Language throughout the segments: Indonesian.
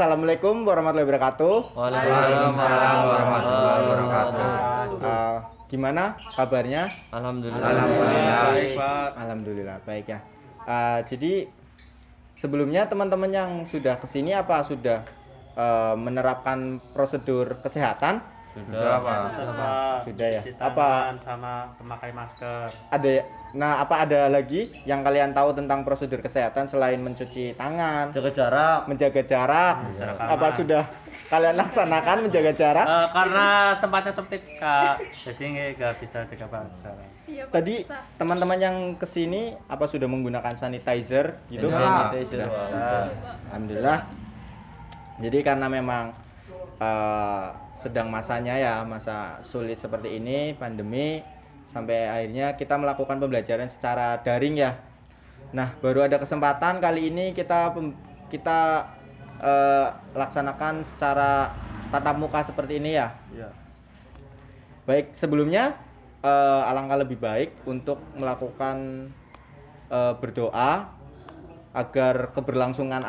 Assalamualaikum warahmatullahi wabarakatuh. Waalaikumsalam warahmatullahi wabarakatuh. Gimana kabarnya? Alhamdulillah. Baik, Pak. Alhamdulillah baik ya. Jadi sebelumnya teman-teman yang sudah kesini apa sudah menerapkan prosedur kesehatan? Sudah, Pak. Sudah ya. Cuci Apa tangan sama memakai masker. apa ada lagi yang kalian tahu tentang prosedur kesehatan selain mencuci tangan, Jaga jarak. menjaga jarak? Jarak Apa aman. sudah kalian laksanakan menjaga jarak? Karena tempatnya sempit, Kak. Jadi nggak bisa jaga jarak. Iya, Pak, Tadi bisa. teman-teman yang kesini apa sudah menggunakan sanitizer gitu? Sanitizer. Sudah. Alhamdulillah. Jadi karena memang sedang masanya ya, masa sulit seperti ini, pandemi, sampai akhirnya kita melakukan pembelajaran secara daring ya. Nah, baru ada kesempatan kali ini kita laksanakan secara tatap muka seperti ini ya. Iya. Baik, sebelumnya alangkah lebih baik untuk melakukan berdoa agar keberlangsungan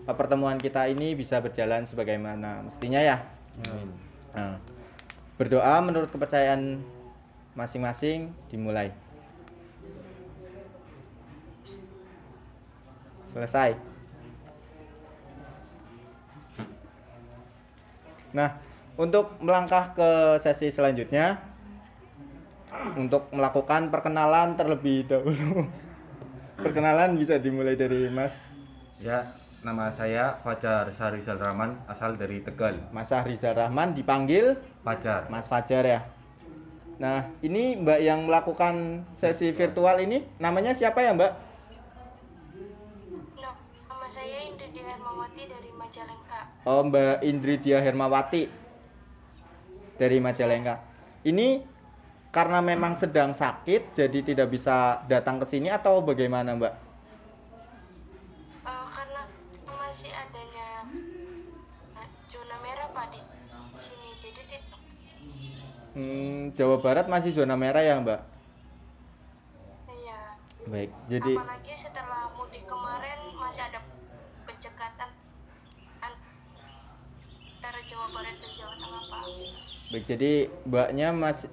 pertemuan kita ini bisa berjalan sebagaimana mestinya ya. Nah, berdoa menurut kepercayaan masing-masing dimulai. Selesai. Nah, untuk melangkah ke sesi selanjutnya, untuk melakukan perkenalan terlebih dahulu. Perkenalan bisa dimulai dari Mas. Ya, nama saya Fajar Sahrizal Rahman, asal dari Tegal. Mas Rizal Rahman dipanggil Fajar. Mas Fajar ya. Nah, ini Mbak yang melakukan sesi virtual ini namanya siapa ya, Mbak? Nama saya Indri Hermawati dari Majalengka. Oh, Mbak Indri Dia Hermawati dari Majalengka. Ini karena memang sedang sakit jadi tidak bisa datang ke sini atau bagaimana, Mbak? Karena masih adanya zona merah, Pak, di sini. Jadi Jawa Barat masih zona merah ya, Mbak? iya. Baik. Jadi Apalagi setelah mudik kemarin masih ada pencekatan antara Jawa Barat dan Jawa Tengah, Pak. baik, jadi Mbaknya masih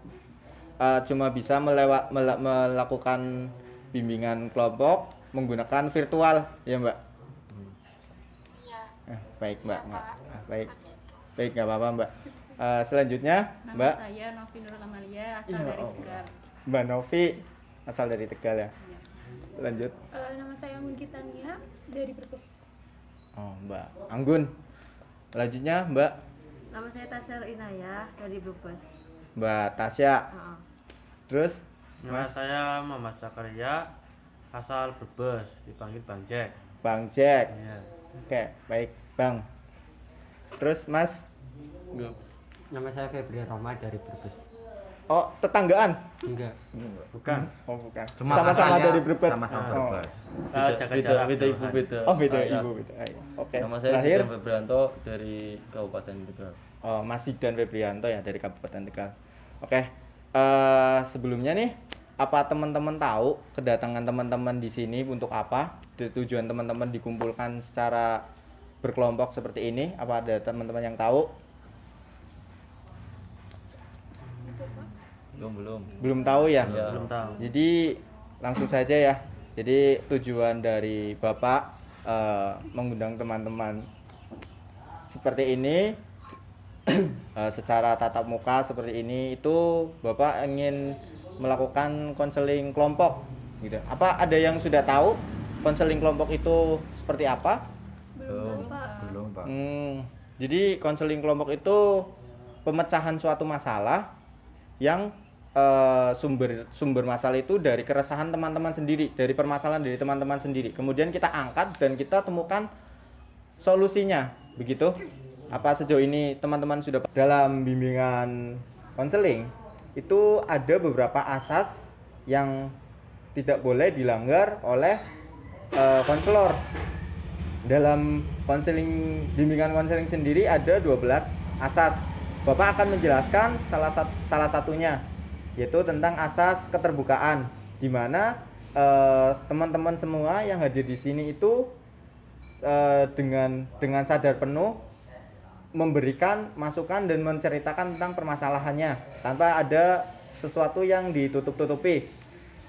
cuma bisa melakukan bimbingan kelompok menggunakan virtual ya, Mbak? Iya. Baik, Mbak. Iya, Nggak- Pak. baik. Seperti itu. Baik, nggak apa-apa, Mbak. Selanjutnya, Nama Mbak. saya Novi Nurul Amalia, asal Iya, dari oh. Tegal. Mbak Novi asal dari Tegal ya. Lanjut. Nama saya Munggitania dari Brebes. Oh, Mbak Anggun. Selanjutnya, Mbak Nama saya Tasya Inayah dari Brebes. Mbak Tasya. Terus Nama Mas saya Muhammad Zakaria, asal Brebes, dipanggil Bang Jack. Bang Jack. Iya. Oke, baik, Bang. Terus Mas. Nama saya Febri Roma dari Brebes. Oh, tetanggaan. Enggak. Bukan. Oh, bukan. Cuma Sama-sama asalnya dari Brebes. Sama-sama Oh. Brebes. Jaga jarak. beda ibu jauhan. beda. Oh, beda Ya. ibu, beda. Ayo. Oke. Nama saya Terakhir. Zidan Febrianto dari Kabupaten Tegal. Oh, Mas Zidan Febrianto ya dari Kabupaten Tegal. Oke. Sebelumnya nih, apa teman-teman tahu kedatangan teman-teman di sini untuk apa? Tujuan teman-teman dikumpulkan secara berkelompok seperti ini? Apa ada teman-teman yang tahu? Belum. Belum tahu ya? Iya. Belum tahu. Jadi langsung saja ya. Jadi tujuan dari Bapak mengundang teman-teman seperti ini secara tatap muka seperti ini itu Bapak ingin melakukan konseling kelompok gitu. Apa ada yang sudah tahu konseling kelompok itu seperti apa? Belum, Pak. Belum, Pak. Jadi konseling kelompok itu pemecahan suatu masalah yang sumber masalah itu dari keresahan teman-teman sendiri, dari permasalahan dari teman-teman sendiri. Kemudian kita angkat dan kita temukan solusinya. Begitu? Apa sejauh ini teman-teman sudah dalam bimbingan konseling itu ada beberapa asas yang tidak boleh dilanggar oleh konselor. Dalam bimbingan konseling sendiri ada 12 asas. Bapak akan menjelaskan salah satunya, yaitu tentang asas keterbukaan, di mana teman-teman semua yang hadir di sini itu dengan sadar penuh memberikan masukan dan menceritakan tentang permasalahannya tanpa ada sesuatu yang ditutup-tutupi.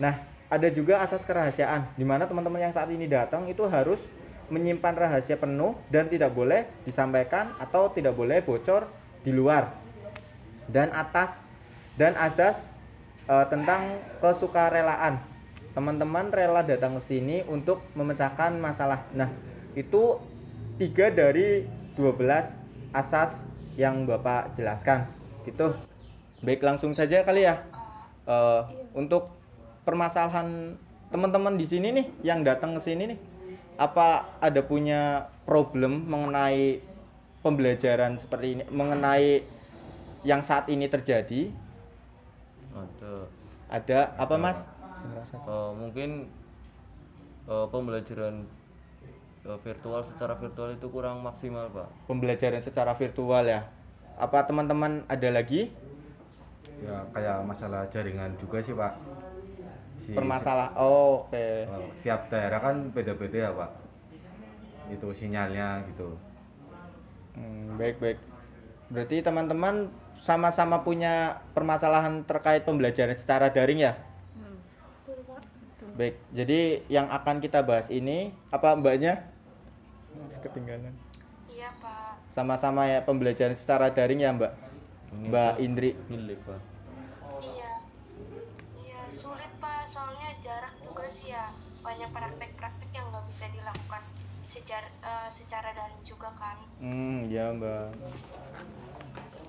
Nah, ada juga asas kerahasiaan di mana teman-teman yang saat ini datang itu harus menyimpan rahasia penuh dan tidak boleh disampaikan atau tidak boleh bocor di luar. Dan asas tentang kesukarelaan. Teman-teman rela datang ke sini untuk memecahkan masalah. Nah, itu 3 dari 12 asas yang Bapak jelaskan. Gitu. Baik, langsung saja kali ya. Untuk permasalahan teman-teman di sini nih yang datang ke sini nih, apa ada punya problem mengenai pembelajaran seperti ini, mengenai yang saat ini terjadi? Ada apa, Mas? Mungkin pembelajaran secara virtual itu kurang maksimal, Pak. Pembelajaran secara virtual ya. Apa teman-teman ada lagi Ya kayak masalah jaringan juga sih, Pak. permasalahan? Oke. Tiap daerah kan beda-beda ya, Pak. Itu sinyalnya gitu. Baik. Berarti teman-teman sama-sama punya permasalahan terkait pembelajaran secara daring ya? Betul, Pak. Baik, jadi yang akan kita bahas ini, apa mbaknya? Ketinggalan. Iya, Pak. Sama-sama ya pembelajaran secara daring ya, Mbak? Mbak Indri. Milik, Pak. Iya, sulit, Pak. Soalnya jarak tugas ya. Banyak praktek-praktek yang nggak bisa dilakukan secara daring juga kan. Ya, Mbak.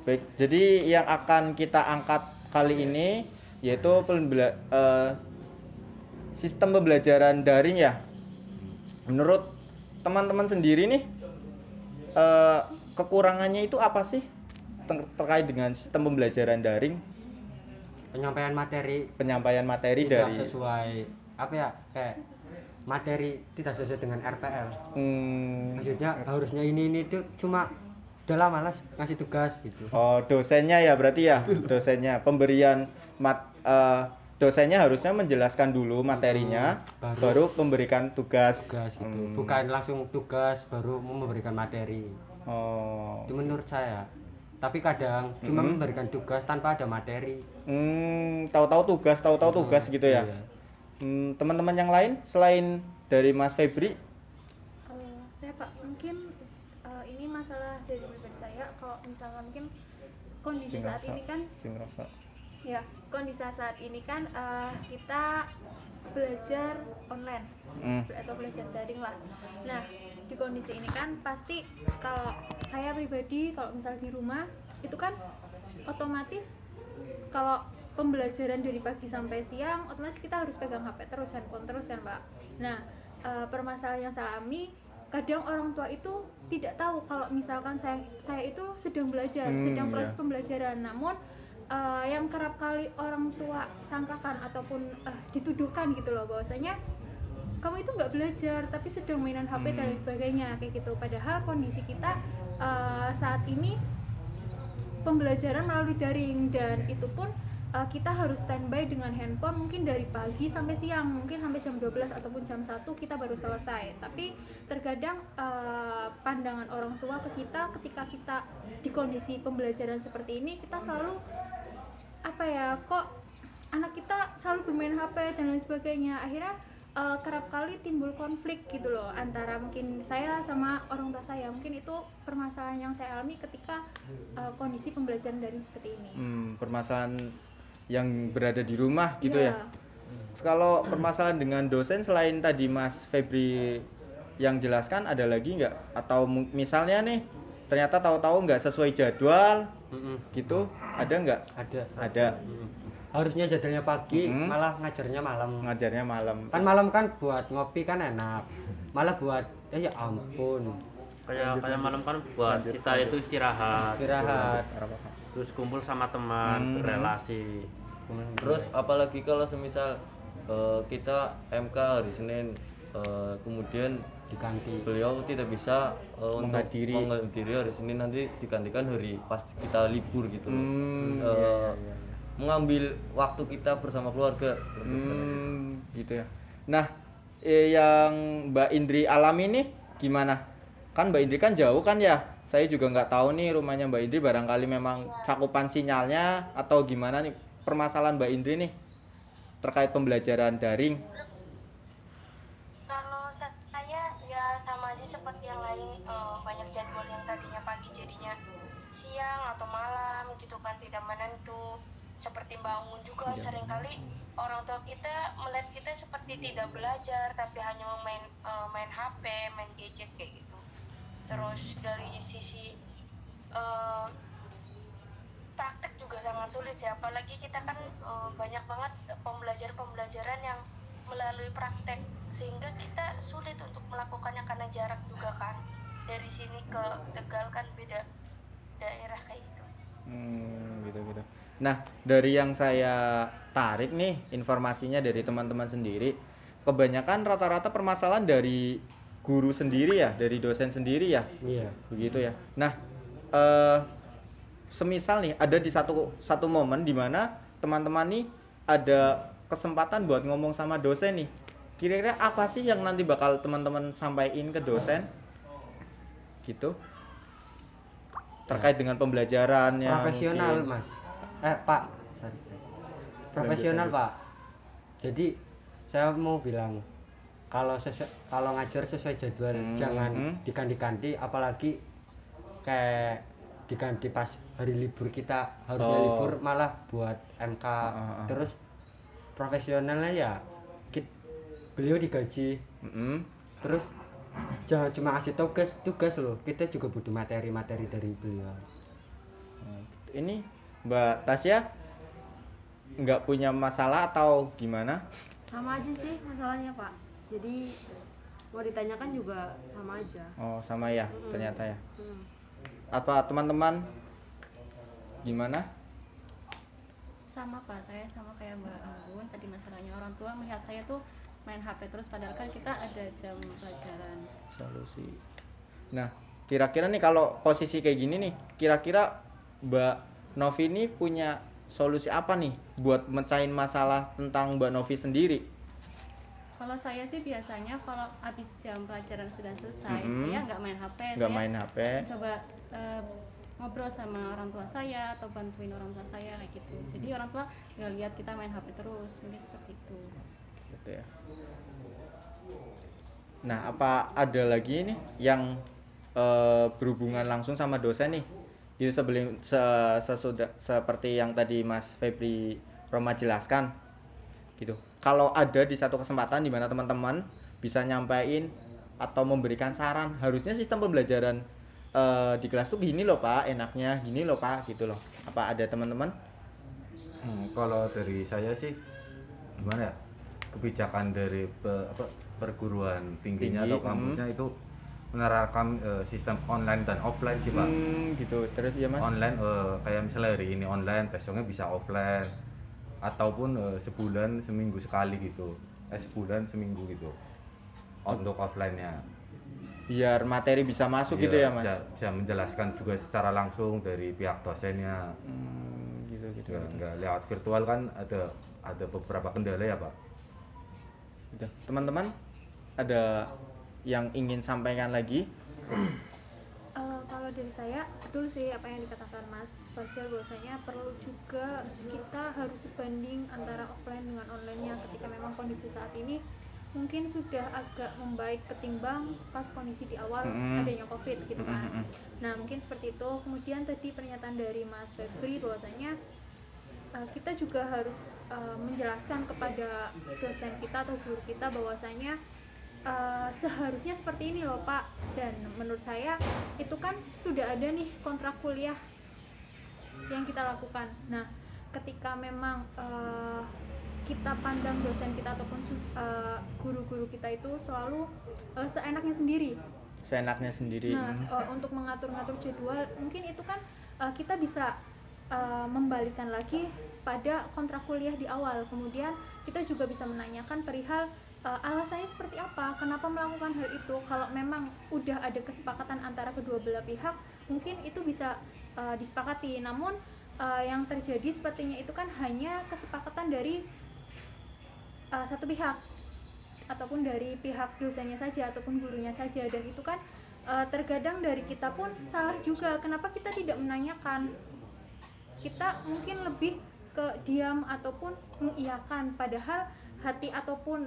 Baik, jadi yang akan kita angkat kali ini yaitu sistem pembelajaran daring ya. Menurut teman-teman sendiri nih, kekurangannya itu apa sih terkait dengan sistem pembelajaran daring? Penyampaian materi dari tidak sesuai kayak materi tidak sesuai dengan RPL. Maksudnya harusnya ini tuh cuma udahlah malas ngasih tugas gitu. Dosennya ya berarti ya, dosennya pemberian dosennya harusnya menjelaskan dulu materinya, baru memberikan tugas gitu. Bukan langsung tugas baru memberikan materi. Itu menurut saya. Tapi kadang cuma memberikan tugas tanpa ada materi. Tahu-tahu tugas gitu ya. Iya. Teman-teman yang lain selain dari Mas Febri? Saya Pak, mungkin ini masalah dari pribadi saya. Kalau misalkan mungkin kondisi saat ini kan ya, kondisi saat ini kan kita belajar online atau belajar daring lah. Nah, di kondisi ini kan pasti kalau saya pribadi kalau misal di rumah itu kan otomatis kalau pembelajaran dari pagi sampai siang otomatis kita harus pegang HP terus, handphone terus kan, Pak. Nah, permasalahan yang saya alami kadang orang tua itu tidak tahu kalau misalkan saya itu sedang belajar, sedang proses pembelajaran. Namun yang kerap kali orang tua sangkakan ataupun dituduhkan gitu loh, bahwasanya kamu itu nggak belajar tapi sedang mainan HP dan lain sebagainya kayak gitu. Padahal kondisi kita saat ini pembelajaran melalui daring, dan itu pun kita harus standby dengan handphone mungkin dari pagi sampai siang, mungkin sampai jam 12 ataupun jam 1 kita baru selesai. Tapi terkadang pandangan orang tua ke kita ketika kita di kondisi pembelajaran seperti ini, kita selalu kok anak kita selalu bermain HP dan lain sebagainya. Akhirnya kerap kali timbul konflik gitu loh antara mungkin saya sama orang tua saya. Mungkin itu permasalahan yang saya alami ketika kondisi pembelajaran daring seperti ini. Permasalahan yang berada di rumah gitu ya. Kalau permasalahan dengan dosen selain tadi Mas Febri yang jelaskan, ada lagi nggak? Atau misalnya nih ternyata tahu-tahu nggak sesuai jadwal gitu, ada nggak? Ada. Harusnya jadwalnya pagi, malah ngajarnya malam. Kan malam kan buat ngopi kan enak, malah buat ya ampun. Kayak malam kan buat kita itu istirahat, terus kumpul sama teman, relasi. Terus apalagi kalau semisal kita MK hari Senin, kemudian diganti, beliau tidak bisa menghadiri hari Senin, nanti digantikan hari pas kita libur gitu. Mengambil waktu kita bersama keluarga gitu ya. Nah, yang Mbak Indri alami nih gimana? Kan Mbak Indri kan jauh kan ya? Saya juga nggak tahu nih rumahnya Mbak Indri, barangkali memang cakupan sinyalnya atau gimana nih permasalahan Mbak Indri nih terkait pembelajaran daring. Kalau saya ya sama aja seperti yang lain, banyak jadwal yang tadinya pagi jadinya siang atau malam gitu kan, tidak menentu. Seperti bangun juga seringkali orang tua kita melihat kita seperti tidak belajar tapi hanya main HP, main gadget kayak gitu. Terus dari sisi praktek juga sangat sulit ya, apalagi kita kan banyak banget pembelajaran yang melalui praktek, sehingga kita sulit untuk melakukannya karena jarak juga kan, dari sini ke Tegal kan beda daerah kayak gitu. Gitu. Nah, dari yang saya tarik nih informasinya dari teman-teman sendiri, kebanyakan rata-rata permasalahan dari guru sendiri ya, dari dosen sendiri ya. Iya. Begitu ya. Nah, semisal nih ada di satu momen di mana teman-teman nih ada kesempatan buat ngomong sama dosen nih. Kira-kira apa sih yang nanti bakal teman-teman sampaikan ke dosen? Gitu. Terkait dengan pembelajarannya. Profesional, mungkin. Mas. Pak, sorry. Profesional, Pak. Jadi saya mau bilang kalau ngajar sesuai jadwal, jangan diganti-ganti, apalagi kayak diganti pas hari libur kita harusnya libur malah buat MK. Terus profesionalnya ya beliau digaji. Terus jangan cuma ngasih tugas loh, kita juga butuh materi-materi dari beliau. Ini Mbak Tasya nggak punya masalah atau gimana? Sama aja sih masalahnya, Pak. Jadi mau ditanyakan juga sama aja. Oh, sama ya, ternyata ya. Apa teman-teman gimana? Sama Pak, saya sama kayak Mbak Anggun tadi, masalahnya orang tua melihat saya tuh main HP terus padahal kan kita ada jam pelajaran. Solusi. Nah, kira-kira nih kalau posisi kayak gini nih, kira-kira Mbak Novi ini punya solusi apa nih buat mecahin masalah tentang Mbak Novi sendiri? Kalau saya sih biasanya kalau habis jam pelajaran sudah selesai, saya nggak main HP. Nggak main HP. Coba ngobrol sama orang tua saya atau bantuin orang tua saya kayak gitu. Jadi orang tua nggak lihat kita main HP terus, mungkin seperti itu. Gitu ya. Nah, apa ada lagi nih yang berhubungan langsung sama dosen nih? Gitu sesudah seperti yang tadi Mas Febri Roma jelaskan. Gitu. Kalau ada di satu kesempatan di mana teman-teman bisa nyampain atau memberikan saran, harusnya sistem pembelajaran di kelas tuh gini loh Pak, enaknya gini loh Pak, gitu loh. Apa ada teman-teman? Kalau dari saya sih gimana ya, kebijakan dari perguruan tingginya atau kampusnya itu menerapkan sistem online dan offline sih Pak. Gitu. Terus ya Mas? Online kayak misalnya hari ini online, besoknya bisa offline, ataupun sebulan seminggu sekali gitu, sebulan seminggu gitu untuk offline-nya. Biar materi bisa masuk gitu ya Mas? Bisa menjelaskan juga secara langsung dari pihak dosennya. Gitu. Nggak lewat virtual kan ada beberapa kendala ya Pak. Gitu. Teman-teman ada yang ingin sampaikan lagi? Kalau dari saya betul sih apa yang dikatakan Mas Fajar, bahwasanya perlu juga kita harus sebanding antara offline dengan online-nya ketika memang kondisi saat ini mungkin sudah agak membaik ketimbang pas kondisi di awal adanya COVID gitu kan. Nah mungkin seperti itu. Kemudian tadi pernyataan dari Mas Febri bahwasanya kita juga harus menjelaskan kepada dosen kita atau guru kita bahwasanya seharusnya seperti ini loh Pak, dan menurut saya itu kan sudah ada nih kontrak kuliah yang kita lakukan. Nah ketika memang kita pandang dosen kita ataupun guru-guru kita itu selalu seenaknya sendiri. Nah untuk mengatur-ngatur jadwal mungkin itu kan kita bisa membalikan lagi pada kontrak kuliah di awal. Kemudian kita juga bisa menanyakan perihal alasannya seperti apa, kenapa melakukan hal itu. Kalau memang udah ada kesepakatan antara kedua belah pihak, mungkin itu bisa disepakati. Namun yang terjadi sepertinya itu kan hanya kesepakatan dari satu pihak. ataupun dari pihak dosennya saja ataupun gurunya saja, dan itu kan terkadang dari kita pun salah juga. Kenapa kita tidak menanyakan? Kita mungkin lebih ke diam ataupun mengiyakan, padahal hati ataupun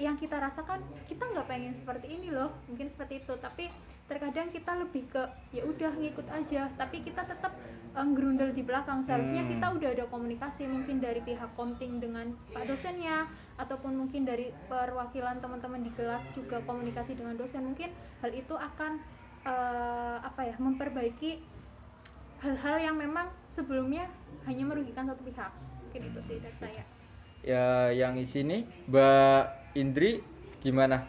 yang kita rasakan kita nggak pengen seperti ini loh, mungkin seperti itu. Tapi terkadang kita lebih ke ya udah ngikut aja, tapi kita tetap ngerundel di belakang. Seharusnya kita udah ada komunikasi mungkin dari pihak komting dengan pak dosennya, ataupun mungkin dari perwakilan teman-teman di kelas juga komunikasi dengan dosen. Mungkin hal itu akan memperbaiki hal-hal yang memang sebelumnya hanya merugikan satu pihak. Mungkin itu sih dari saya. Ya, yang di sini Mbak Indri gimana?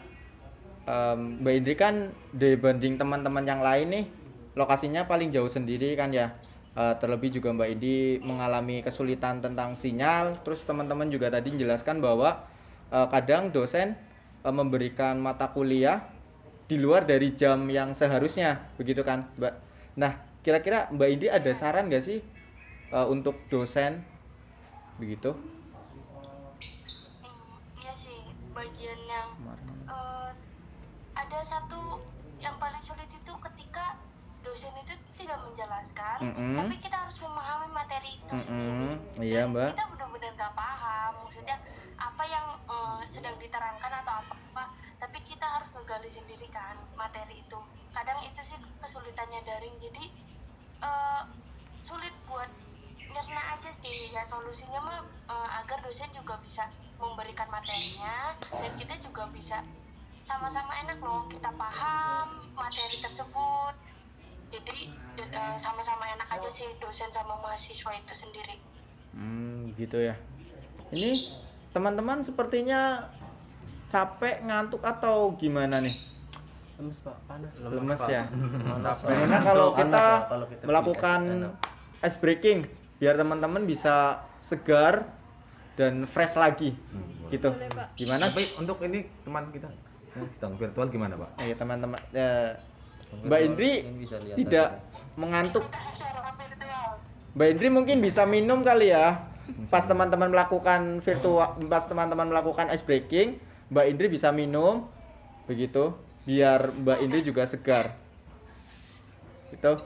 Mbak Indri kan dibanding teman-teman yang lain nih lokasinya paling jauh sendiri kan ya. Terlebih juga Mbak Indri mengalami kesulitan tentang sinyal. Terus teman-teman juga tadi menjelaskan bahwa kadang dosen memberikan mata kuliah di luar dari jam yang seharusnya, begitu kan Mbak? Nah, kira-kira Mbak Indri ada saran nggak sih untuk dosen begitu? Iya sih, bagian yang ada satu yang paling sulit itu ketika dosen itu tidak menjelaskan, tapi kita harus memahami materi itu sendiri. Iya Mbak. Kita benar-benar nggak paham, maksudnya apa yang sedang diterangkan atau apa, tapi kita harus ngegali sendiri kan materi itu. Kadang itu sih kesulitannya daring, jadi sulit buat nyerna aja sih. Ya solusinya mah agar dosen juga bisa memberikan materinya dan kita juga bisa sama-sama enak loh, kita paham materi tersebut. Jadi sama-sama enak aja sih dosen sama mahasiswa itu sendiri. Gitu ya. Ini teman-teman sepertinya capek, ngantuk atau gimana nih? Lemes Pak, panas. Lemes ya. Bagaimana kalau kita melakukan ice breaking biar teman-teman bisa segar dan fresh lagi, gitu. Boleh, Pak. Gimana? Tapi untuk ini teman kita yang sedang virtual gimana Pak? Teman-teman, Mbak Indri tidak mengantuk. Mbak Indri mungkin bisa minum kali ya. Pas teman-teman melakukan ice breaking, Mbak Indri bisa minum, begitu, biar Mbak Indri juga segar. Gitu.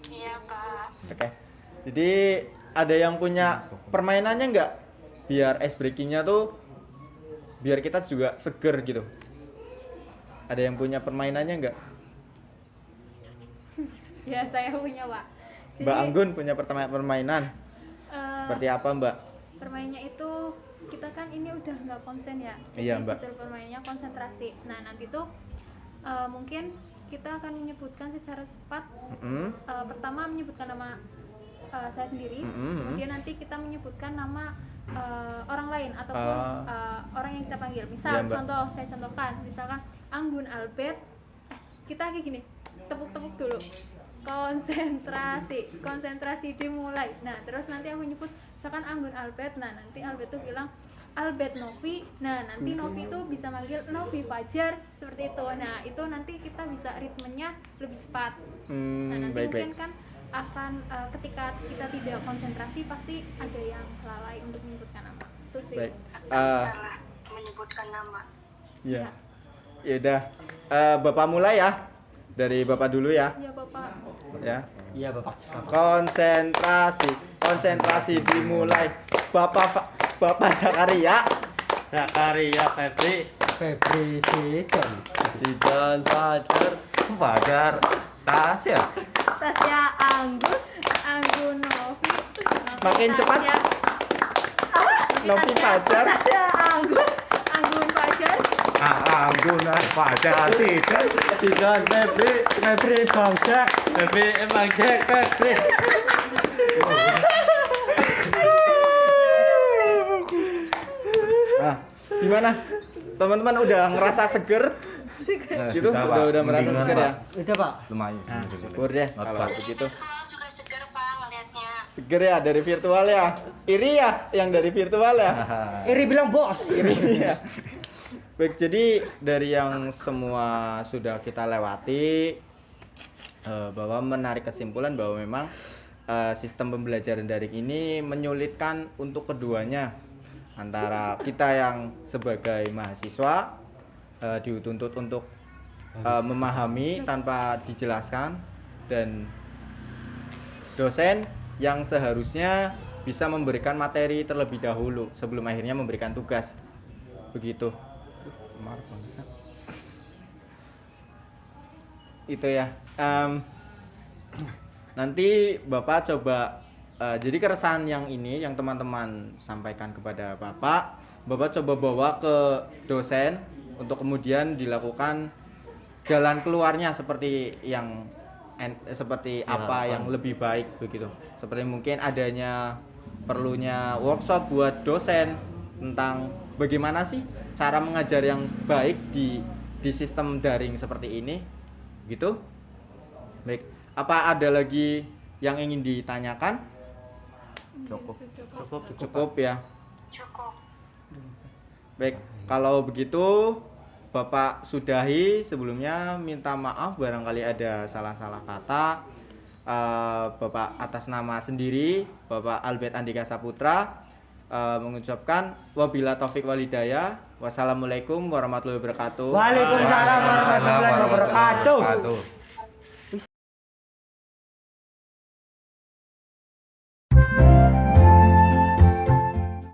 Iya Kak. Oke. Jadi ada yang punya permainannya nggak? Biar ice breakingnya tuh, biar kita juga seger gitu. Ada yang punya permainannya nggak? Ya saya punya Pak. Jadi, Mbak Anggun punya permainan. Seperti apa Mbak? Permainnya itu kita kan ini udah nggak konsen ya. Iya, Mbak. Jadi permainnya konsentrasi. Nah nanti tuh mungkin kita akan menyebutkan secara cepat. Pertama menyebutkan nama saya sendiri. Kemudian nanti kita menyebutkan nama orang lain ataupun orang yang kita panggil. Misal Iya, Mbak. contoh, saya contohkan. Misalkan Anggun Albert. Kita kayak gini. Tepuk-tepuk dulu. Konsentrasi dimulai. Nah terus nanti aku nyebut misalkan Anggun Albert. Nah nanti Albert tuh bilang Albert Novi. Nah nanti Novi itu bisa manggil Novi Fajar, seperti itu. Nah itu nanti kita bisa ritmenya lebih cepat. Nah nanti mungkin kan akan ketika kita tidak konsentrasi pasti ada yang lalai untuk menyebutkan nama. Itu sih. Baik. Salah menyebutkan nama. Iya. Ya udah. Bapak mulai ya. Dari Bapak dulu ya. Iya Bapak. Ya. Iya Bapak. Konsentrasi dimulai. Bapak Zakaria Febri Sidon. Sidon Fajar Tasya Anggun Novi. Makin cepat. Novi Fajar. Tasya Anggun Fajar. Anggun Fajar Sidon Febri Bangjack. Febri. Nah, gimana? Teman-teman udah ngerasa seger? Gitu? Udah merasa seger ya? Udah Pak. lumayan. Nah, syukur deh Not kalau bad. begitu. Virtual juga seger Pak ngelihatnya. Seger ya dari virtual ya. Iri ya yang dari virtual ya. Iri bilang bos. Iri ya. Baik, jadi dari yang semua sudah kita lewati, bahwa menarik kesimpulan bahwa memang sistem pembelajaran daring ini menyulitkan untuk keduanya, antara kita yang sebagai mahasiswa dituntut untuk memahami tanpa dijelaskan, dan dosen yang seharusnya bisa memberikan materi terlebih dahulu sebelum akhirnya memberikan tugas. Begitu. Itu ya. Nanti Bapak coba jadi keresahan yang ini yang teman-teman sampaikan kepada Bapak coba bawa ke dosen untuk kemudian dilakukan jalan keluarnya seperti yang apa yang lebih baik begitu. Seperti mungkin adanya perlunya workshop buat dosen tentang bagaimana sih cara mengajar yang baik di sistem daring seperti ini gitu. Baik, apa ada lagi yang ingin ditanyakan? Cukup ya. Cukup. Baik, kalau begitu Bapak sudahi. Sebelumnya minta maaf barangkali ada salah-salah kata. Bapak atas nama sendiri, Bapak Albert Andika Saputra, mengucapkan wabila taufik walhidayah. Wassalamualaikum warahmatullahi wabarakatuh. Waalaikumsalam warahmatullahi